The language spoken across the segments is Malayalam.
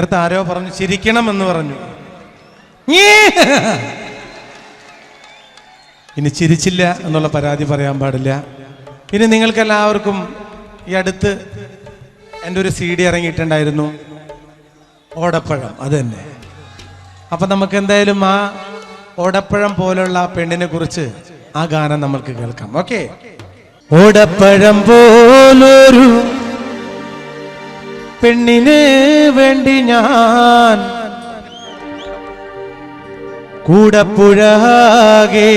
നേരത്തെ ആരോ പറഞ്ഞു ചിരിക്കണമെന്ന് പറഞ്ഞു. ഇനി ചിരിച്ചില്ല എന്നുള്ള പരാതി പറയാൻ പാടില്ല. ഇനി നിങ്ങൾക്കെല്ലാവർക്കും ഈ അടുത്ത് എൻ്റെ ഒരു CD ഇറങ്ങിയിട്ടുണ്ടായിരുന്നു, ഓടപ്പഴം. അത് തന്നെ. അപ്പം നമുക്ക് എന്തായാലും ആ ഓടപ്പഴം പോലുള്ള ആ പെണ്ണിനെ കുറിച്ച് ആ ഗാനം നമ്മൾക്ക് കേൾക്കാം. ഓക്കെ. ഓടപ്പഴം പോലൊരു പെണ്ണിന് വേണ്ടി ഞാൻ കൂടപ്പുഴാകെ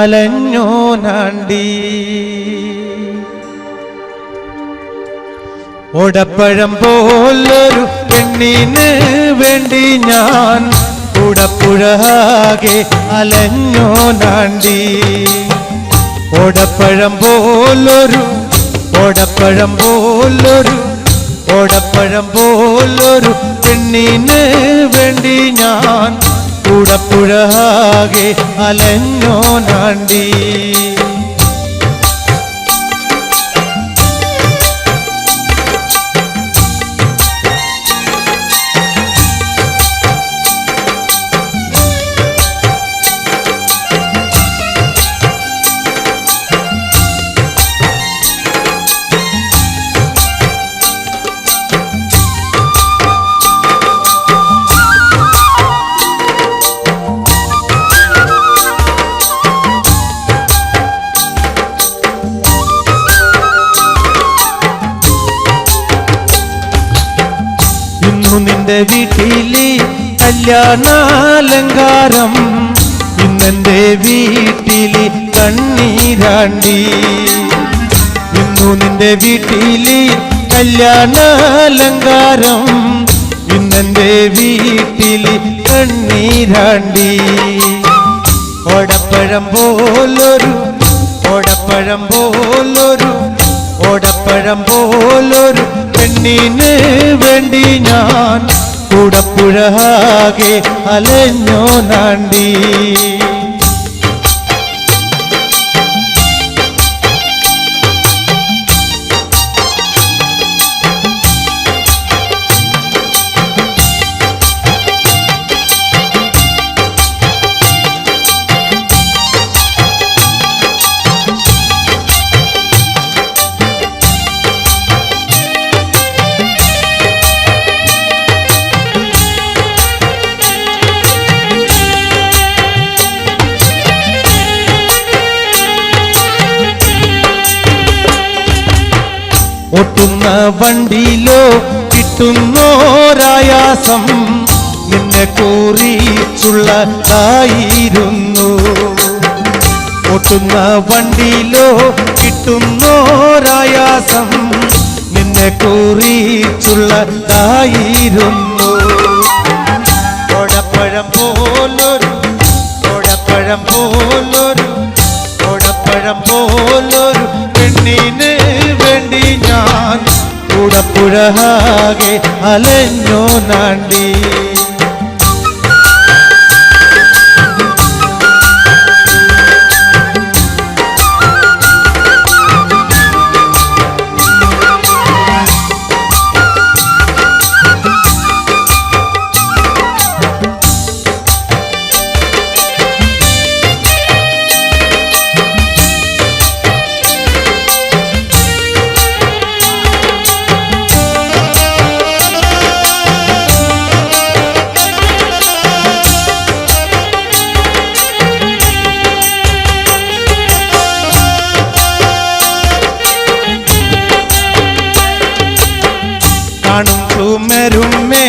അലഞ്ഞോ നാണ്ടി. ഓടപ്പഴം പോലൊരു പെണ്ണിന് വേണ്ടി ഞാൻ കൂടപ്പുഴാകെ അലഞ്ഞോ നാണ്ടി. ഓടപ്പഴം പോലൊരു പെണ്ണിന് വേണ്ടി ഞാൻ കൂടപ്പുഴാകെ അലഞ്ഞോ നാണ്ടി. നിന്റെ വീട്ടിലെ കല്യാണാലങ്കാരം, ഇന്നെന്റെ വീട്ടിലെ കണ്ണീരാണ്ടി. ഇന്നു നിന്റെ വീട്ടിലെ കല്യാണാലങ്കാരം, ഇന്നെന്റെ വീട്ടിലെ കണ്ണീരാണ്ടി. ഓടപ്പഴം പോലൊരു പെണ്ണിന് വേണ്ടി ഞാൻ കൂടപ്പുഴാകെ അലഞ്ഞോ നാണ്ടി. ഓട്ടുന്ന വണ്ടിയിലോ കിട്ടുന്നോരായാസം, നിന്നെ കുറിച്ചുള്ളതായിരുന്നു. ഓട്ടുന്ന വണ്ടിയിലോ കിട്ടുന്നോരായാസം, നിന്നെ കുറിച്ചുള്ളതായിരുന്നു. ഓടപ്പഴം പോലൊരു പെണ്ണിന് വേണ്ടി ഞാൻ കൂടപ്പുഴാകെ അലഞ്ഞോ നാണ്ടി. കാണും ചുമരുമേ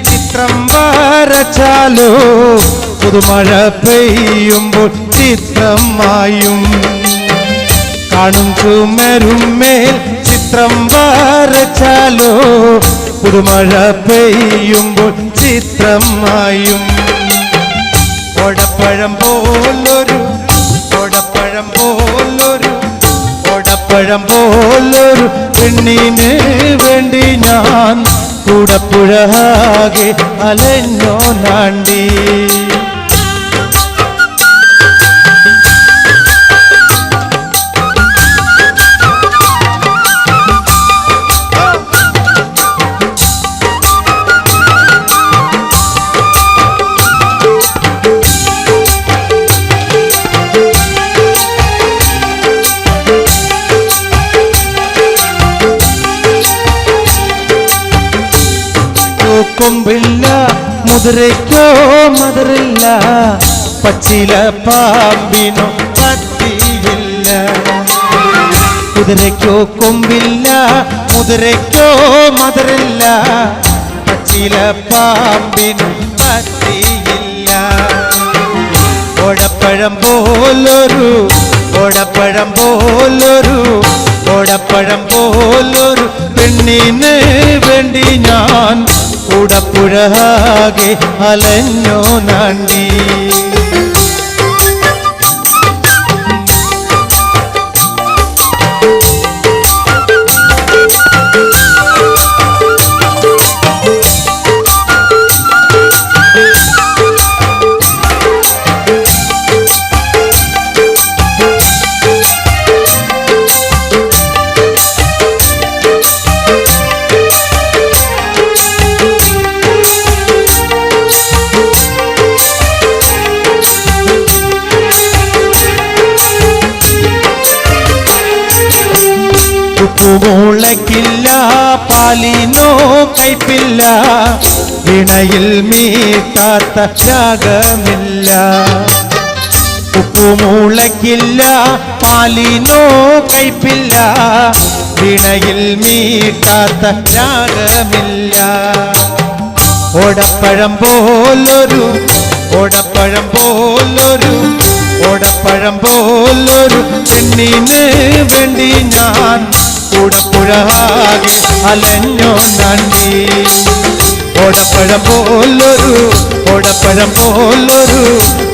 ചിത്രം വരച്ചാലോ, പുതുമഴ പെയ്യുമ്പോൾ ചിത്രമായും. കാണും ചുമരുമേൽ ചിത്രം വരച്ചാലോ, പുതുമഴ പെയ്യുമ്പോൾ ചിത്രമായും. ഓടപ്പഴം പോലൊരു പെണ്ണിന് വേണ്ടി ഞാൻ കൂടപ്പുഴാകെ അലഞ്ഞോ നാണ്ടി. കൊമ്പില്ല മുതിരയ്ക്കോ മധുരില്ല പച്ചില പാമ്പിനോ പറ്റിയില്ല കുതിരയ്ക്കോ കൊമ്പില്ല മുതിരയ്ക്കോ മധുരില്ല പച്ചില പാമ്പിനോ പറ്റിയില്ല ഓടപ്പഴം പോലൊരു ഓടപ്പഴം പോലൊരു ഓടപ്പഴം പോലൊരു പെണ്ണിന് വേണ്ടി ഞാൻ കൂടപ്പുഴാകെ അലഞ്ഞോ നാണ്ടി മുളക്കില്ല പാലിനോ കൈപ്പില്ല വിണയിൽ മീട്ടാത്ത രാഗമില്ല ഉപ്പുമുളക്കില്ല പാലിനോ കൈപ്പില്ല വിണയിൽ മീട്ടാത്ത രാഗമില്ല ഓടപ്പഴം പോലൊരു ഓടപ്പഴം പോലൊരു ഓടപ്പഴം പോലൊരു പെണ്ണിന് വേണ്ടി ഞാൻ കൂടപ്പുഴാകെ അലഞ്ഞോ നാണ്ടി ഓടപ്പഴം പോലൊരു ഓടപ്പഴം പോലൊരു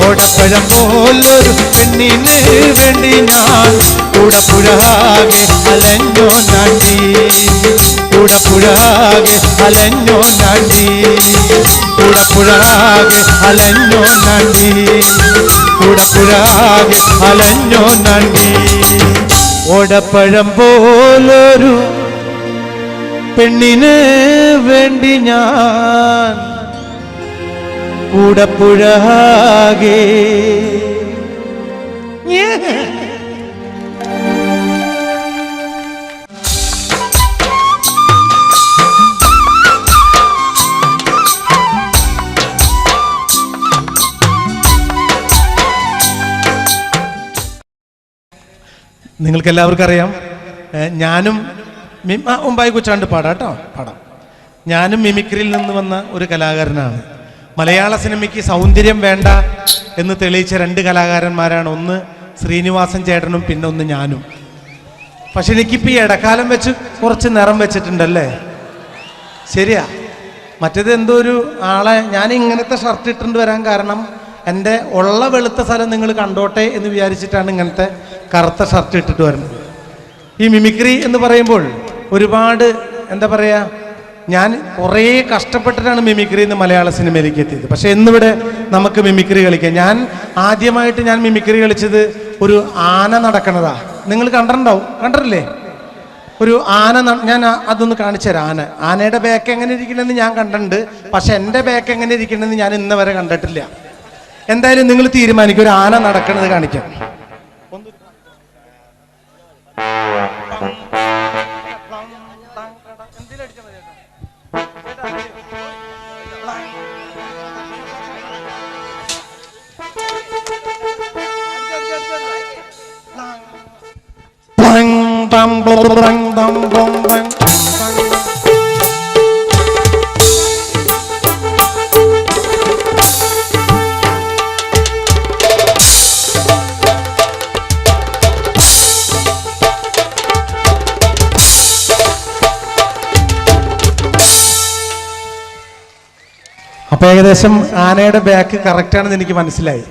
ഓടപ്പഴം പോലൊരു പെണ്ണിന് വേണ്ടി ഞാൻ കൂടപ്പുഴാകെ അലഞ്ഞോ നാണ്ടി കൂടപ്പുഴാകെ അലഞ്ഞോ നാണ്ടി കൂടപ്പുഴാകെ അലഞ്ഞോ നാണ്ടി കൂടപ്പുഴാകെ അലഞ്ഞോ നാണ്ടി ഓടപ്പഴം പോലൊരു പെണ്ണിന് വേണ്ടി ഞാൻ കൂടപ്പുഴാകെ നിങ്ങൾക്ക് എല്ലാവർക്കും അറിയാം ഞാനും മുമ്പായി കൊച്ചാണ്ട് പാടാം കേട്ടോ പാടാം. ഞാനും മിമിക്രിയിൽ നിന്ന് വന്ന ഒരു കലാകാരനാണ്. മലയാള സിനിമയ്ക്ക് സൗന്ദര്യം വേണ്ട എന്ന് തെളിയിച്ച രണ്ട് കലാകാരന്മാരാണ്. ഒന്ന് ശ്രീനിവാസൻ ചേട്ടനും പിന്നെ ഒന്ന് ഞാനും. പക്ഷെ എനിക്കിപ്പോൾ ഈ ഇടക്കാലം വെച്ച് കുറച്ച് നിറം വെച്ചിട്ടുണ്ടല്ലേ? ശരിയാ. മറ്റേത് എന്തോ ഒരു ആളെ ഞാൻ ഇങ്ങനത്തെ ഷർട്ട് ഇട്ടുകൊണ്ട് വരാൻ കാരണം എൻ്റെ ഉള്ള വെളുത്ത സ്ഥലം നിങ്ങൾ കണ്ടോട്ടെ എന്ന് വിചാരിച്ചിട്ടാണ് ഇങ്ങനത്തെ കറുത്ത ഷർട്ട് ഇട്ടിട്ട് വരുന്നത്. ഈ മിമിക്രി എന്ന് പറയുമ്പോൾ ഒരുപാട് എന്താ പറയുക, ഞാൻ കുറേ കഷ്ടപ്പെട്ടിട്ടാണ് മിമിക്രി എന്ന് മലയാള സിനിമയിലേക്ക് എത്തിയത്. പക്ഷെ ഇന്നിവിടെ നമുക്ക് മിമിക്രി കളിക്കാം. ഞാൻ ആദ്യമായിട്ട് മിമിക്രി കളിച്ചത് ഒരു ആന നടക്കണതാ. നിങ്ങൾ കണ്ടിട്ടില്ലേ? ഒരു ആന ഞാൻ അതൊന്ന് കാണിച്ചു തരാം. ആനയുടെ ബാക്ക് എങ്ങനെ ഇരിക്കണമെന്ന് ഞാൻ കണ്ടിട്ടുണ്ട്. പക്ഷെ എൻ്റെ ബാക്ക് എങ്ങനെ ഇരിക്കണമെന്ന് ഞാൻ ഇന്ന് വരെ കണ്ടിട്ടില്ല. എന്തായാലും നിങ്ങൾ തീരുമാനിക്കും, ഒരു ആന നടക്കണത് കാണിക്കാം. അപ്പൊ ഏകദേശം ആനയുടെ ബാക്ക് കറക്റ്റാണെന്ന് എനിക്ക് മനസ്സിലായി.